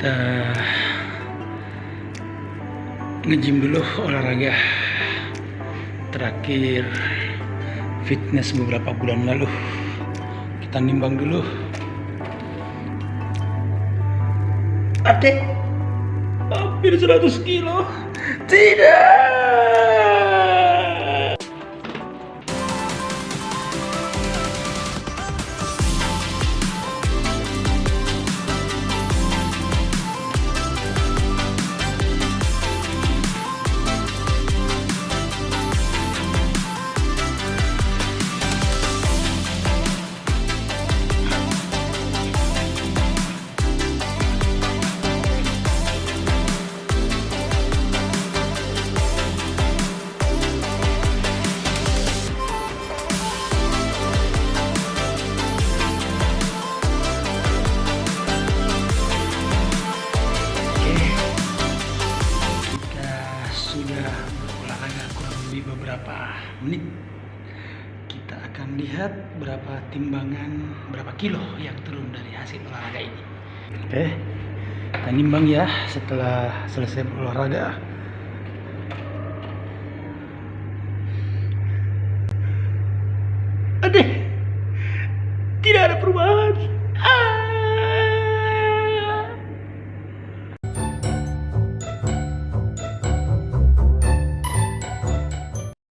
Kita nge-gym dulu, olahraga terakhir fitness beberapa bulan lalu. Kita nimbang dulu. Adek, hampir 100 kilo. Tidak. Sudah berolahraga kurang lebih beberapa menit, kita akan lihat berapa timbangan, berapa kilo yang turun dari hasil olahraga ini. Oke, kita nimbang ya setelah selesai berolahraga. Adeh, tidak ada perubahan.